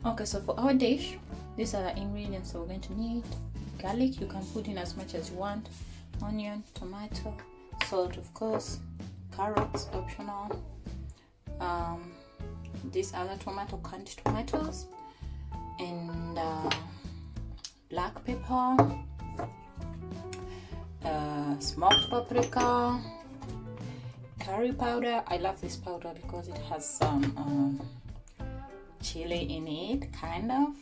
Okay, so for our dish, these are the ingredients that we're going to need. Garlic, you can put in as much as you want. Onion, tomato, salt of course, carrots optional, these other canned tomatoes, and black pepper, smoked paprika, curry powder. I love this powder because it has some chili in it, kind of.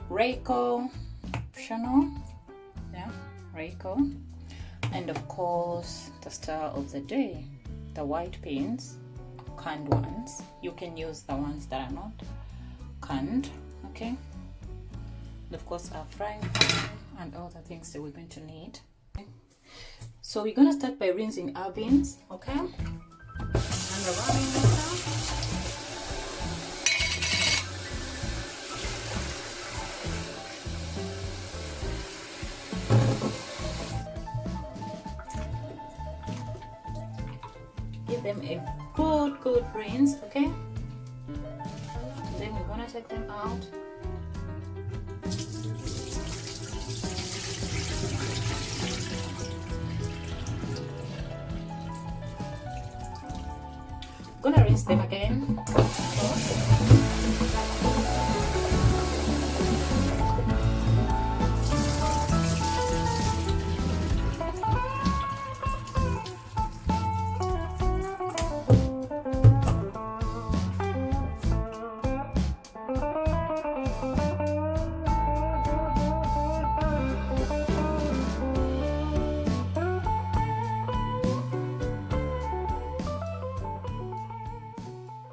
Reiko, optional, yeah, Reiko. And of course, the star of the day, the white beans, canned ones. You can use the ones that are not canned, okay? And of course, our frying pan and all the things that we're going to need. So we're gonna start by rinsing our beans, okay? And the running water. Give them a good rinse, okay? And then we're gonna take them out. Gonna rinse them again.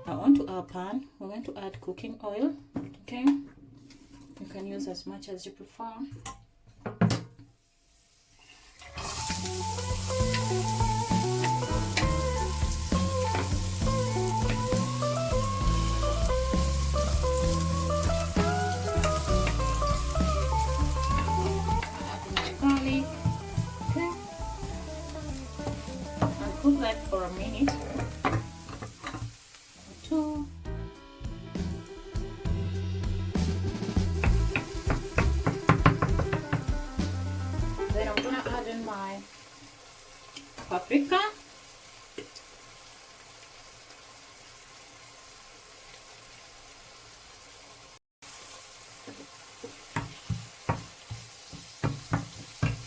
Onto our pan, we're going to add cooking oil, okay? You can use as much as you prefer. Add garlic, okay? And cook that for a minute. Then I'm gonna add in my paprika,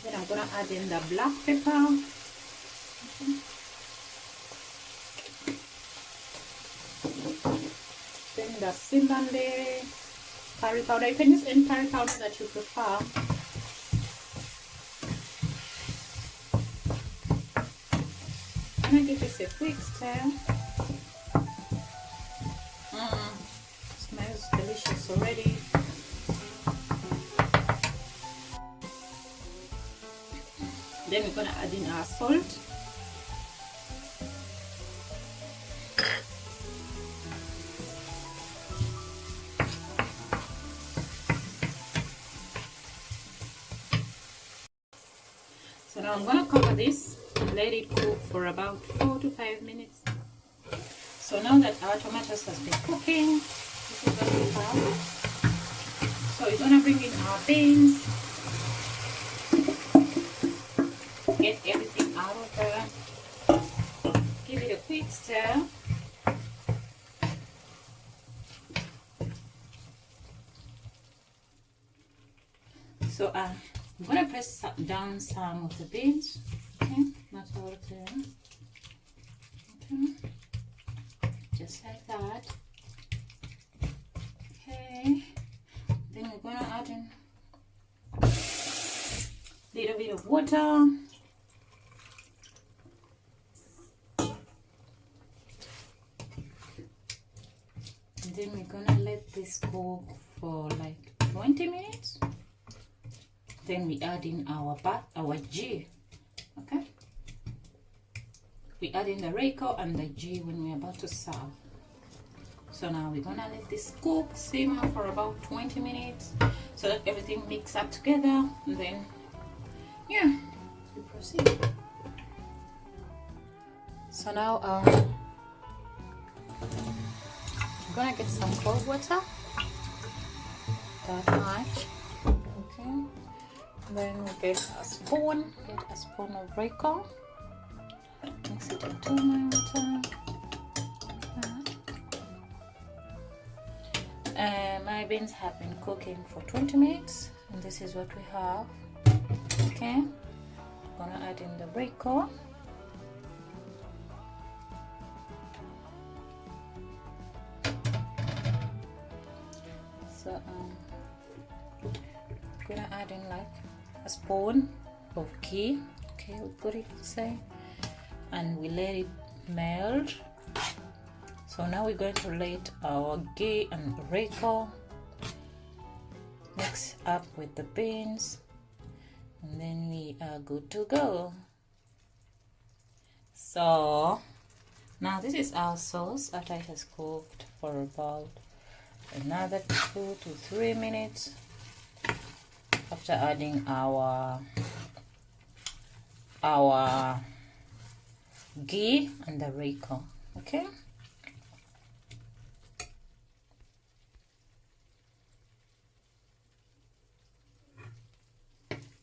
then I'm gonna add in the black pepper, then the Simmering curry powder. You can use any curry powder that you prefer. I'm gonna give this a quick stir. Smells delicious already. Then we're gonna add in our salt. So now I'm gonna cover this and let it cook for about 4 to 5 minutes. So now that our tomatoes has been cooking, this is what we have. So we're gonna bring in our beans, get everything out of there, give it a quick stir. So I'm gonna press down some of the beans, okay, not all of them, okay, just like that, okay. Then we're gonna add in a little bit of water, and then we're gonna let this cook for like 20 minutes. Then we add in our ghee, okay? We add in the Reiko and the ghee when we're about to serve. So now we're gonna let this cook, simmer for about 20 minutes so that everything mix up together, and then, yeah, we proceed. So now I'm gonna get some cold water. that much. Okay, then we get a spoon of Rayco, mix it into my water. My beans have been cooking for 20 minutes, and this is what we have. Okay, I'm gonna add in the Rayco. So I'm gonna add in like a spoon of ghee. Okay, we put it inside and we let it melt. So now we're going to let our ghee and Rayco mix up with the beans, and then we are good to go. So now this is our sauce after it has cooked for about another 2 to 3 minutes after adding our ghee and the Rayco. Okay,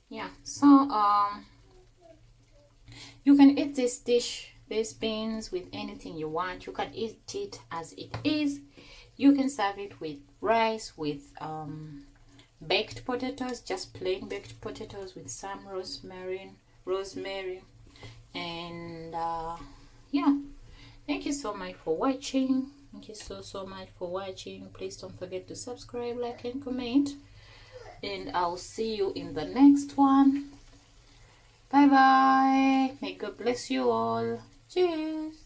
yeah, so you can eat this dish, these beans, with anything you want. You can eat it as it is. You can serve it with rice, with baked potatoes, just plain baked potatoes with some rosemary, and yeah, thank you so much for watching. Thank you so much for watching. Please don't forget to subscribe, like, and comment, and I'll see you in the next one. Bye bye. May God bless you all. Cheers.